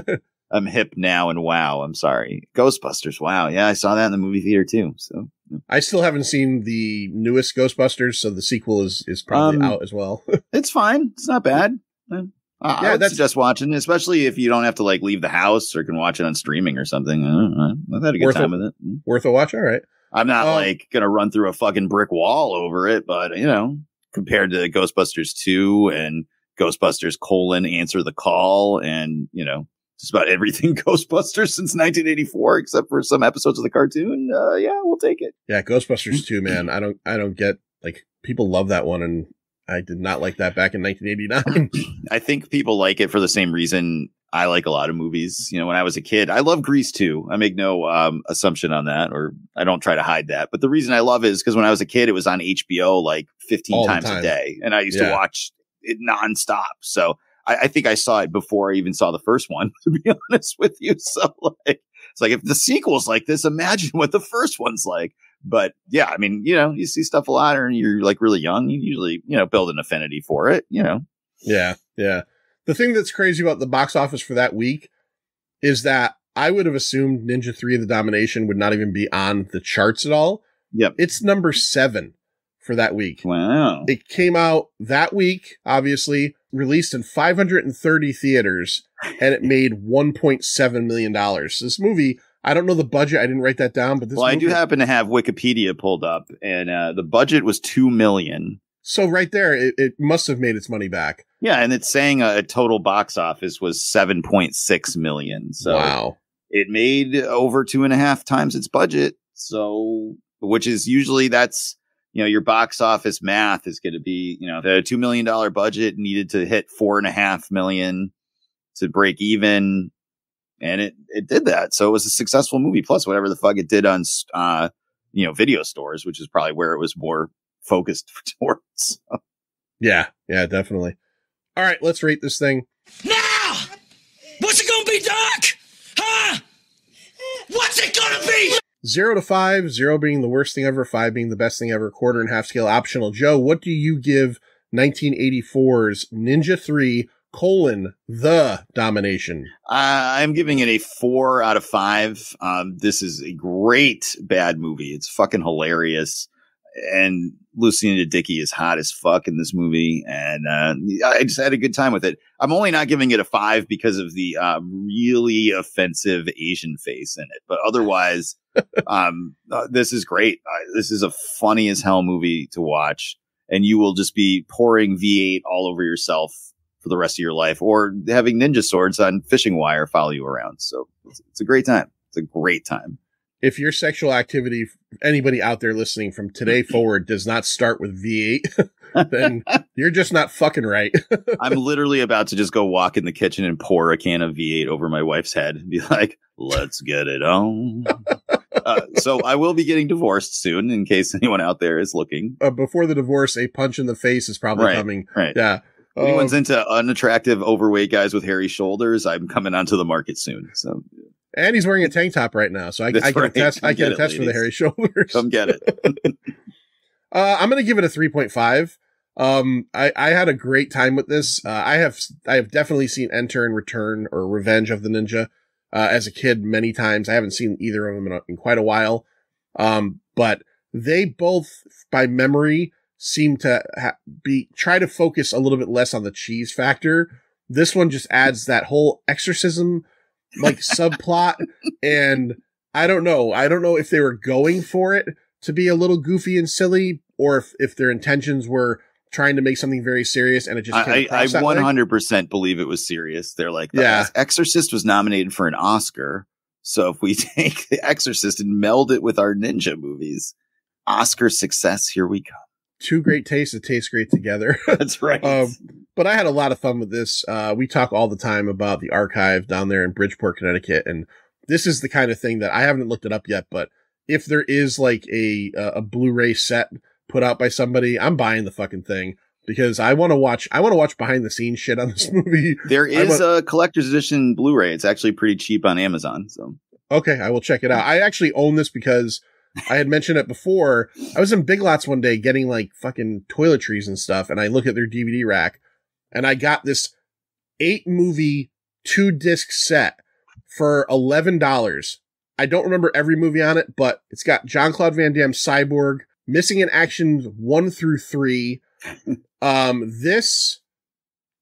I'm hip now and wow. I'm sorry. Ghostbusters. Wow. Yeah. I saw that in the movie theater too. So I still haven't seen the newest Ghostbusters. So the sequel is probably out as well. It's fine. It's not bad. I would suggest watching, especially if you don't have to like leave the house or can watch it on streaming or something. I've had a good time with it. Worth a watch. All right. I'm not like going to run through a fucking brick wall over it, but compared to Ghostbusters 2 and Ghostbusters : Answer the Call and, just about everything Ghostbusters since 1984, except for some episodes of the cartoon. Yeah, we'll take it. Yeah. Ghostbusters 2, man. I don't get like people love that one. And I did not like that back in 1989. I think people like it for the same reason I like a lot of movies. When I was a kid, I love Grease too. I make no assumption on that, or I don't try to hide that. But the reason I love it is because when I was a kid, it was on HBO like 15 times a day. And I used to watch it nonstop. So I think I saw it before I even saw the first one, to be honest with you. So it's like, if the sequel's like this, imagine what the first one's like. But yeah, I mean, you see stuff a lot and you're like really young. You usually, build an affinity for it, Yeah. Yeah. The thing that's crazy about the box office for that week is that I would have assumed Ninja 3: The Domination would not even be on the charts at all. Yep. It's number 7 for that week. Wow. It came out that week, obviously, released in 530 theaters, and it made $1.7 million. This movie, I don't know the budget. I didn't write that down, but this movie, I do happen to have Wikipedia pulled up, and the budget was $2 million. So right there, it must have made its money back. Yeah, and it's saying a total box office was 7.6 million. So wow. It made over 2.5 times its budget. So, which is usually that's, your box office math is going to be, if a $2 million budget needed to hit 4.5 million to break even. And it did that. So it was a successful movie. Plus whatever the fuck it did on, video stores, which is probably where it was more focused towards. Yeah, definitely. All right, let's rate this thing. Now! What's it gonna be, Doc? Huh? What's it gonna be? 0 to 5, 0 being the worst thing ever, 5 being the best thing ever, quarter and half scale optional. Joe, what do you give 1984's Ninja 3, The Domination? I'm giving it a 4 out of 5. This is a great bad movie. It's fucking hilarious. And Lucinda Dickey is hot as fuck in this movie. And I just had a good time with it. I'm only not giving it a 5 because of the really offensive Asian face in it. But otherwise, this is great. This is a funny as hell movie to watch. And you will just be pouring V8 all over yourself for the rest of your life, or having ninja swords on fishing wire follow you around. So it's a great time. It's a great time. If your sexual activity, anybody out there listening from today forward, does not start with V8, then you're just not fucking right. I'm literally about to just go walk in the kitchen and pour a can of V8 over my wife's head and be like, let's get it on. So I will be getting divorced soon, in case anyone out there is looking. Before the divorce, a punch in the face is probably coming. Right. Yeah. If anyone's into unattractive, overweight guys with hairy shoulders, I'm coming onto the market soon. So. And he's wearing a tank top right now, so I can attest. I can attest for the hairy shoulders. Come get it. I'm going to give it a 3.5. I had a great time with this. I have definitely seen Enter and Return or Revenge of the Ninja as a kid many times. I haven't seen either of them in quite a while. But they both, by memory, seem to try to focus a little bit less on the cheese factor. This one just adds that whole exorcism subplot, and I don't know if they were going for it to be a little goofy and silly, or if their intentions were trying to make something very serious, and it just I 100% believe it was serious. They're like, the Exorcist was nominated for an Oscar, so if we take The Exorcist and meld it with our ninja movies, Oscar success, here we come. Two great tastes that taste great together. That's right. But I had a lot of fun with this. We talk all the time about the archive down there in Bridgeport, Connecticut. And this is the kind of thing that I haven't looked it up yet, but if there is a Blu-ray set put out by somebody, I'm buying the fucking thing because I want to watch behind the scenes shit on this movie. There is a collector's edition Blu-ray. It's actually pretty cheap on Amazon. So, okay, I will check it out. I actually own this because I had mentioned it before. I was in Big Lots one day getting fucking toiletries and stuff, and I look at their DVD rack, and I got this 8-movie 2-disc set for $11. I don't remember every movie on it, but it's got Jean-Claude Van Damme Cyborg, Missing in Action 1 through 3, this,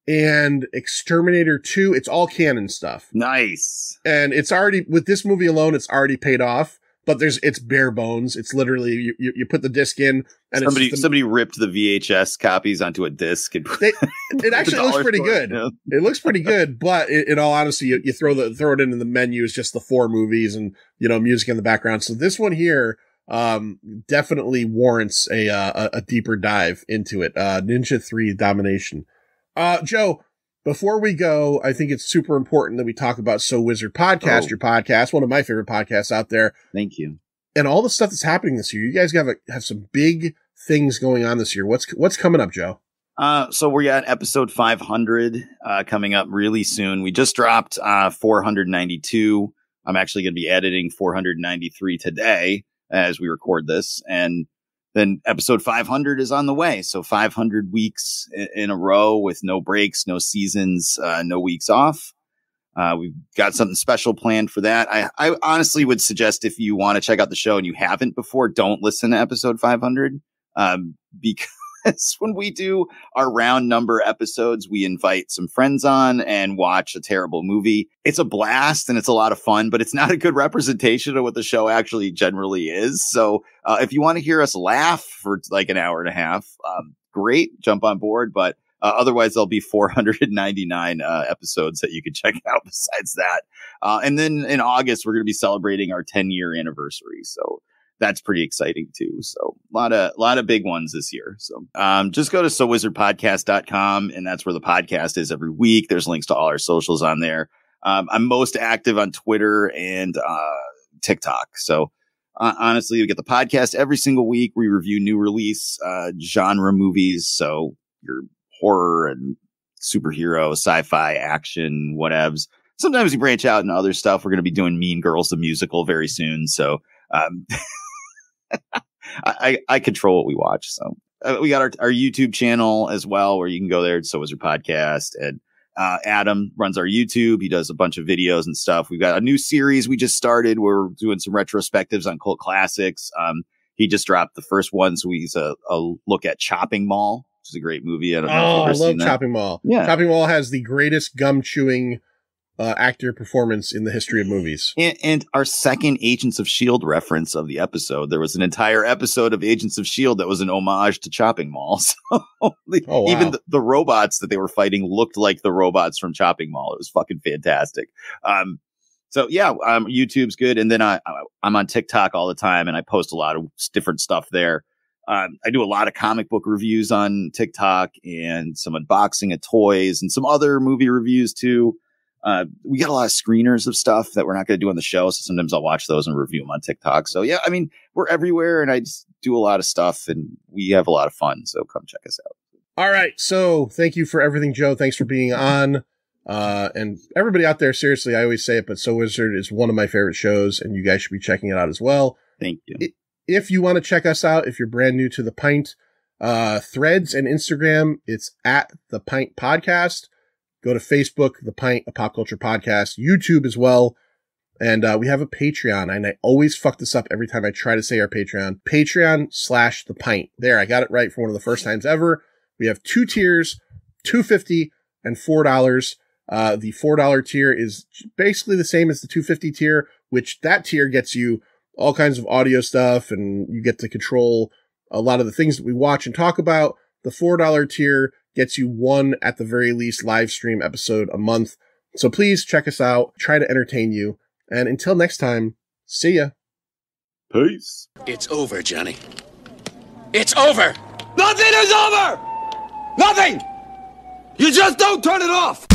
and Exterminator 2. It's all canon stuff. Nice. And it's already, with this movie alone, it's already paid off. But it's bare bones. It's literally, you put the disc in and somebody ripped the VHS copies onto a disc. And it actually looks pretty good. Yeah. It looks pretty good, but in all honesty, you throw it into the menu is just the 4 movies and, music in the background. So this one here, definitely warrants a deeper dive into it. Ninja 3 Domination. Joe, before we go, I think it's super important that we talk about So Wizard Podcast, your podcast, one of my favorite podcasts out there. Thank you. And all the stuff that's happening this year. You guys have some big things going on this year. What's coming up, Joe? So we're at episode 500 coming up really soon. We just dropped 492. I'm actually going to be editing 493 today as we record this. And then episode 500 is on the way. So 500 weeks in a row with no breaks, no seasons, no weeks off. We've got something special planned for that. I honestly would suggest if you want to check out the show and you haven't before, don't listen to episode 500. Because when we do our round number episodes, we invite some friends on and watch a terrible movie. It's a blast and it's a lot of fun, but it's not a good representation of what the show actually generally is. So if you want to hear us laugh for an hour and a half, great. Jump on board. But otherwise, there'll be 499 episodes that you can check out besides that. And then in August, we're going to be celebrating our 10-year anniversary. So that's pretty exciting too. So a lot of big ones this year. So just go to SoWizardPodcast.com, and that's where the podcast is every week. There's links to all our socials on there. I'm most active on Twitter and TikTok. So honestly, we get the podcast every single week. We review new release genre movies. So your horror and superhero, sci-fi, action, whatevs. Sometimes we branch out into other stuff. We're going to be doing Mean Girls, the musical, very soon. So I control what we watch. So we got our YouTube channel as well, where you can go there. So is your podcast. And Adam runs our YouTube. He does a bunch of videos and stuff. We've got a new series we just started. We're doing some retrospectives on cult classics. He just dropped the first one. So he's a look at Chopping Mall, which is a great movie. I don't know if you've ever seen that. Chopping Mall. Yeah. Chopping Mall has the greatest gum chewing actor performance in the history of movies. And our second Agents of S.H.I.E.L.D. reference of the episode. There was an entire episode of Agents of S.H.I.E.L.D. that was an homage to Chopping Mall. So wow. Even the robots that they were fighting looked like the robots from Chopping Mall. It was fucking fantastic. So yeah, YouTube's good. And then I'm on TikTok all the time, and I post a lot of different stuff there. I do a lot of comic book reviews on TikTok and some unboxing of toys and some other movie reviews too. We got a lot of screeners of stuff that we're not going to do on the show. So sometimes I'll watch those and review them on TikTok. So yeah, I mean, we're everywhere, and I just do a lot of stuff, and we have a lot of fun. So come check us out. All right. So thank you for everything, Joe. Thanks for being on. And everybody out there, seriously, I always say it, but So Wizard is one of my favorite shows, and you guys should be checking it out as well. Thank you. If you want to check us out, if you're brand new to The Pint, Threads and Instagram, it's at The Pint Podcast. Go to Facebook, The Pint, a pop culture podcast, YouTube as well. And we have a Patreon, and I always fuck this up every time I try to say our Patreon. Patreon/The Pint. There, I got it right for one of the first times ever. We have 2 tiers, $2.50 and $4. The $4 tier is basically the same as the $2.50 tier, which that tier gets you all kinds of audio stuff, and you get to control a lot of the things that we watch and talk about. The $4 tier gets you one, at the very least, live stream episode a month. So please check us out, try to entertain you. And until next time, see ya. Peace. It's over, Johnny. It's over! Nothing is over! Nothing! You just don't turn it off!